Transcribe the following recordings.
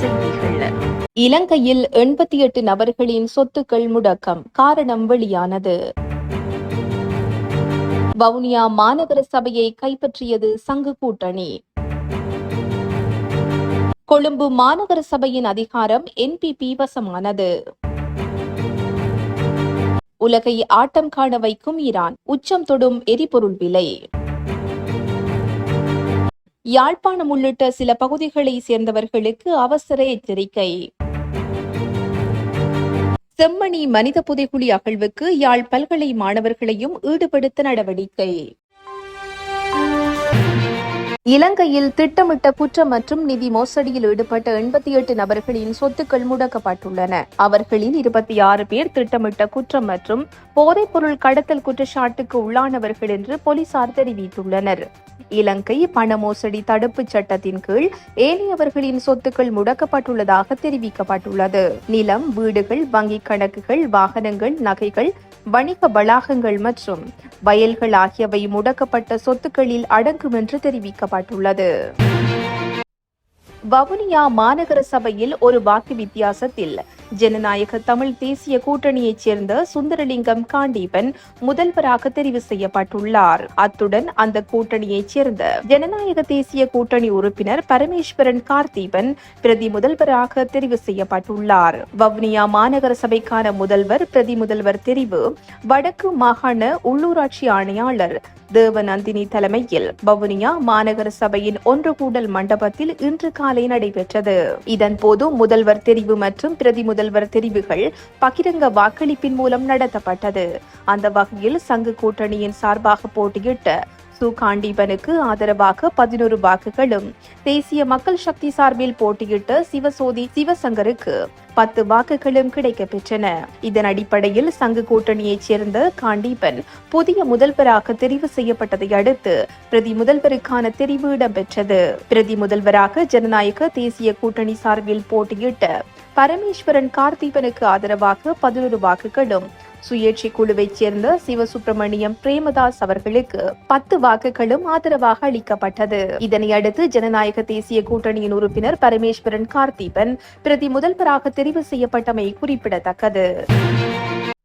செய்திகள். இலங்கையில் 88 நபர்களின் சொத்துக்கள் முடக்கம், காரணம் வெளியானது. வவுனியா மாநகர சபையை கைப்பற்றியது சங்கு கூட்டணி. கொழும்பு மாநகர சபையின் அதிகாரம் என்பிபி வசமானது. உலகை ஆட்டம் காண வைக்கும் ஈரான், உச்சம் தொடும் எரிபொருள் விலை. யாழ்ப்பாணம் உள்ளிட்ட சில பகுதிகளை சேர்ந்தவர்களுக்கு அவசர எச்சரிக்கை. செம்மணி மனித புதைகுழி அகழ்வுக்கு யாழ் பல்கலை மாணவர்களையும் ஈடுபடுத்த நடவடிக்கை. இலங்கையில் திட்டமிட்ட குற்றம் மற்றும் நிதி மோசடியில் ஈடுபட்ட 88 நபர்களின் சொத்துக்கள் முடக்கப்பட்டுள்ளன. அவர்களில் 26 பேர் திட்டமிட்ட குற்றம் மற்றும் போதைப்பொருள் கடத்தல் குற்றச்சாட்டுக்கு உள்ளானவர்கள் என்று போலீசார் தெரிவித்துள்ளனர். இலங்கை பண மோசடி தடுப்புச் சட்டத்தின் கீழ் ஏனையவர்களின் சொத்துக்கள் முடக்கப்பட்டுள்ளதாக தெரிவிக்கப்பட்டுள்ளது. நிலம், வீடுகள், வங்கிக் கணக்குகள், வாகனங்கள், நகைகள், வணிக வளாகங்கள் மற்றும் வயல்கள் ஆகியவை முடக்கப்பட்ட சொத்துக்களில் அடங்கும் என்று தெரிவிக்கப்பட்டுள்ளது. வவுனியா மாநகர சபையில் ஒரு வாக்கு வித்தியாசத்தில் ஜனநாயக தமிழ் தேசிய கூட்டணியைச் சேர்ந்த சுந்தரலிங்கம் காண்டீபன் முதல்வராக தெரிவு செய்யப்பட்டுள்ளார். அத்துடன் அந்த கூட்டணியைச் சேர்ந்த ஜனநாயக தேசிய கூட்டணி உறுப்பினர் பரமேஸ்வரன் கார்த்தீபன் பிரதி முதல்வராக தெரிவு செய்யப்பட்டுள்ளார். வவுனியா மாநகர சபைக்கான முதல்வர் பிரதி முதல்வர் தெரிவு வடக்கு மாகாண உள்ளூராட்சி ஆணையாளர் தேவநந்தினி தலைமையில் வவுனியா மாநகர சபையின் ஒன்று கூடல் மண்டபத்தில் இன்று காலை நடைபெற்றது. இதன்போது முதல்வர் தெரிவு மற்றும் பிரதி முதல்வர் தெரிவுகள் பகிரங்க வாக்களிப்பின் மூலம் நடத்தப்பட்டது. அந்த வகையில் சங்கு கூட்டணியின் சார்பாக போட்டியிட்ட காண்டீபனுக்கு ஆதரவாக 11 வாக்குகளும், தேசிய மக்கள் சக்தி சார்பில் போட்டியிட்ட சிவசோதி சிவசங்கருக்கு 10 வாக்குகளும் கிடைக்கப்பெற்றன. இதன் அடிப்படையில் சங்கு கூட்டணியைச் சேர்ந்த காண்டீபன் புதிய முதல்வராக தெரிவு செய்யப்பட்டதை அடுத்து பிரதி முதல்வருக்கான தெரிவு இடம்பெற்றது. பிரதி முதல்வராக ஜனநாயக தேசிய கூட்டணி சார்பில் போட்டியிட்ட பரமேஸ்வரன் கார்த்தீபனுக்கு ஆதரவாக 11 வாக்குகளும், சுயேட்சை குழுவைச் சேர்ந்த சிவசுப்பிரமணியம் பிரேமதாஸ் அவர்களுக்கு 10 வாக்குகளும் ஆதரவாக அளிக்கப்பட்டது. இதனை அடுத்து ஜனநாயக தேசிய கூட்டணியின் உறுப்பினர் பரமேஸ்வரன் கார்த்தீபன் பிரதி முதல்வராக தெரிவு செய்யப்பட்டமை குறிப்பிடத்தக்கது.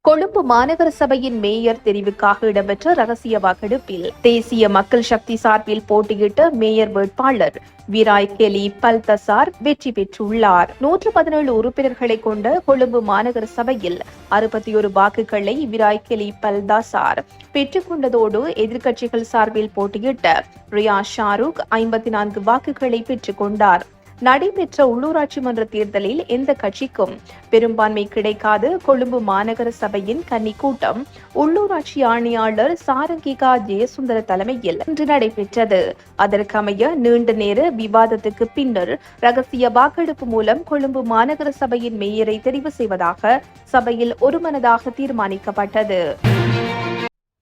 கொழும்பு மாநகர சபையின் மேயர் தெரிவுக்காக இடம்பெற்ற ரகசிய வாக்கெடுப்பில் தேசிய மக்கள் சக்தி சார்பில் போட்டியிட்ட மேயர் வேட்பாளர் விராய் கெலி பல்தசார் வெற்றி பெற்றுள்ளார். 117 உறுப்பினர்களை கொண்ட கொழும்பு மாநகர சபையில் 61 வாக்குகளை விராய் கெலி பல்தசார் பெற்றுக் கொண்டதோடு எதிர்க்கட்சிகள் சார்பில் போட்டியிட்ட ரியா ஷாருக் 54 வாக்குகளை பெற்றுக் கொண்டார். நடைபெற்ற உள்ளூராட்சி மன்ற தேர்தலில் எந்த கட்சிக்கும் பெரும்பான்மை கிடைக்காது கொழும்பு மாநகர சபையின் கன்னி கூட்டம் உள்ளூராட்சி ஆணையாளர் சாரங்கிகா ஜெயசுந்தர தலைமையில் இன்று நடைபெற்றது. அதற்கமைய நீண்ட நேர விவாதத்துக்கு பின்னர் ரகசிய வாக்கெடுப்பு மூலம் கொழும்பு மாநகர சபையின் மேயரை தெரிவு செய்வதாக சபையில் ஒருமனதாக தீர்மானிக்கப்பட்டது.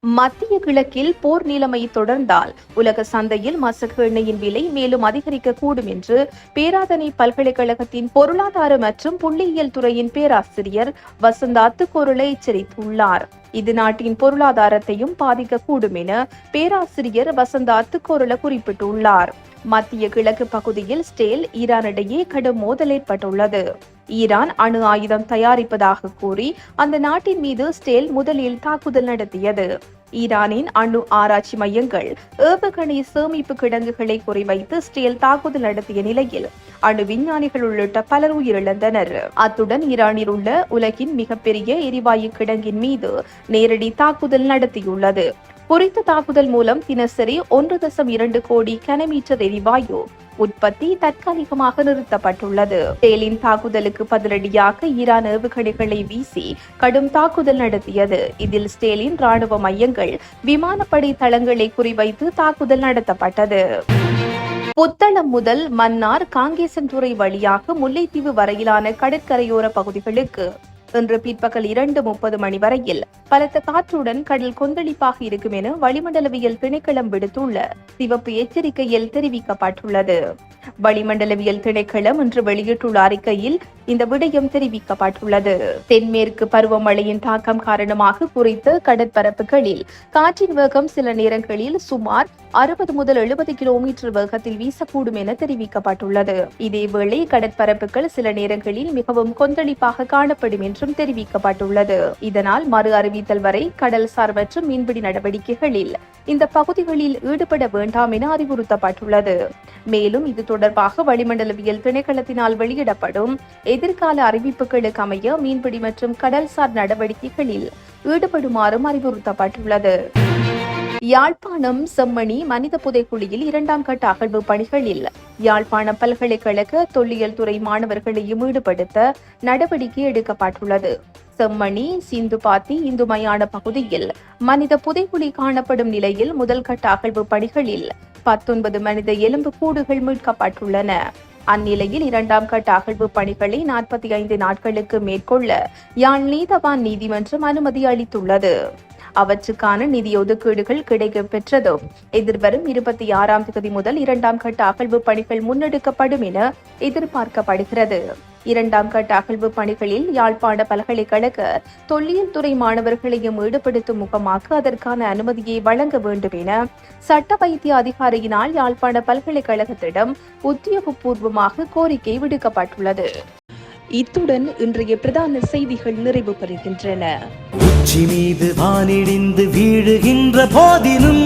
மத்திய கிழக்கில் போர் நிலைமை தொடர்ந்தால் உலக சந்தையில் மசகு எண்ணெயின் விலை மேலும் அதிகரிக்கக்கூடும் என்று பேராதனை பல்கலைக்கழகத்தின் பொருளாதார மற்றும் புள்ளியியல் துறையின் பேராசிரியர் வசந்த அத்துக்கோரளை எச்சரித்துள்ளார். இது நாட்டின் பொருளாதாரத்தையும் பாதிக்கக்கூடும் என பேராசிரியர் வசந்த அத்துக்கோரள குறிப்பிட்டுள்ளார். மத்திய கிழக்கு பகுதியில் ஸ்டேல் ஈரான் இடையே கடும் மோதல் ஏற்பட்டுள்ளது. ஈரான் அணு ஆயுதம் தயாரிப்பதாக கூறி அந்த நாட்டின் மீது ஸ்டேல் முதலில் தாக்குதல் நடத்தியது. ஈரானின் அணு ஆராய்ச்சி மையங்கள் ஏவுகணை சேமிப்பு கிடங்குகளை குறிவைத்து ஸ்டேல் தாக்குதல் நடத்திய நிலையில் அணு விஞ்ஞானிகள் உள்ளிட்ட பலர் உயிரிழந்தனர். அத்துடன் ஈரானில் உள்ள உலகின் மிகப்பெரிய எரிவாயு கிடங்கின் மீது நேரடி தாக்குதல் நடத்தியுள்ளது. குறித்த தாக்குதல் மூலம் தினசரி 1.2 கோடி கனமீட்டர் எரிவாயு உற்பத்தி தற்காலிகமாக நிறுத்தப்பட்டுள்ளது. ஸ்டேலின் தாக்குதலுக்கு பதிலடியாக ஈரான் ஏவுகணைகளை வீசி கடும் தாக்குதல் நடத்தியது. இதில் ஸ்டேலின் ராணுவ மையங்கள், விமானப்படை தளங்களை குறிவைத்து தாக்குதல் நடத்தப்பட்டது. புத்தளம் முதல் மன்னார் காங்கேசன்துறை வழியாக முல்லைத்தீவு வரையிலான கடற்கரையோர பகுதிகளுக்கு இன்று பிற்பகல் 2:30 மணி வரையில் பலத்த காற்றுடன் கடல் கொந்தளிப்பாக இருக்கும் என வளிமண்டலவியல் திணைக்களம் விடுத்துள்ள சிவப்பு எச்சரிக்கையில் தெரிவிக்கப்பட்டுள்ளது. வளிமண்டலவியல் திணைக்களம் இன்று வெளியிட்டுள்ள அறிக்கையில் இந்த விடயம் தெரிவிக்கப்பட்டுள்ளது. தென்மேற்கு பருவமழையின் தாக்கம் காரணமாக குறித்த கடற்பரப்புகளில் காற்றின் வேகம் சில நேரங்களில் சுமார் 60 முதல் 70 கிலோமீட்டர் வேகத்தில் வீசக்கூடும் என தெரிவிக்கப்பட்டுள்ளது. இதேவேளை கடற்பரப்புகள் சில நேரங்களில் மிகவும் கொந்தளிப்பாக காணப்படும் என்றும் தெரிவிக்கப்பட்டுள்ளது. இதனால் மறு அறிவித்தல் வரை கடல்சார் மற்றும் மீன்பிடி நடவடிக்கைகளில் இந்த பகுதிகளில் ஈடுபட வேண்டாம் என அறிவுறுத்தப்பட்டுள்ளது. மேலும் இது தொடர்பாக வளிமண்டலவியல் திணைக்களத்தினால் வெளியிடப்படும் எதிர்கால அறிவிப்புகளுக்கு அமைய மீன்பிடி மற்றும் கடல்சார் நடவடிக்கைகளில் ஈடுபடுமாறும் அறிவுறுத்தப்பட்டுள்ளது. யாழ்ப்பாணம் செம்மணி மனித புதைக்குழியில் 2ஆம் கட்ட அகழ்வு பணிகளில் யாழ்ப்பாணம் பல்கலைக்கழக தொல்லியல் துறை மாணவர்களையும் ஈடுபடுத்த நடவடிக்கை எடுக்கப்பட்டுள்ளது. செம்மணி சிந்துபாத்தி இந்து மயான பகுதியில் மனித புதைக்குழி காணப்படும் நிலையில் முதல் கட்ட அகழ்வு பணிகளில் 19 மனித எலும்பு கூடுகள் மீட்கப்பட்டுள்ளன. அந்நிலையில் 2ஆம் கட்ட அகழ்வு பணிகளை 45 நாட்களுக்கு மேற்கொள்ள யாழ் நீதவான் நீதிமன்றம் அனுமதி அளித்துள்ளது. அவற்றுக்கான நிதி ஒதுக்கீடுகள் கிடைக்கப் பெற்றதும் எதிர்வரும் 26ஆம் தேதி முதல் 2ஆம் கட்ட அகழ்வு பணிகள் முன்னெடுக்கப்படும் என எதிர்பார்க்கப்படுகிறது. 2ஆம் கட்ட அகழ்வு பணிகளில் யாழ்ப்பாண பல்கலைக்கழக தொல்லியல் துறை மாணவர்களையும் ஈடுபடுத்தும் முகமாக அதற்கான அனுமதியை வழங்க வேண்டும் என சட்ட வைத்திய அதிகாரியினால் யாழ்ப்பாண பல்கலைக்கழகத்திடம் உத்தியோகபூர்வமாக கோரிக்கை விடுக்கப்பட்டுள்ளது. இத்துடன் இன்றைய பிரதான செய்திகள் நிறைவு பெறுகின்றன. உச்சி மீது வானிடிந்து வீழுகின்ற போதிலும்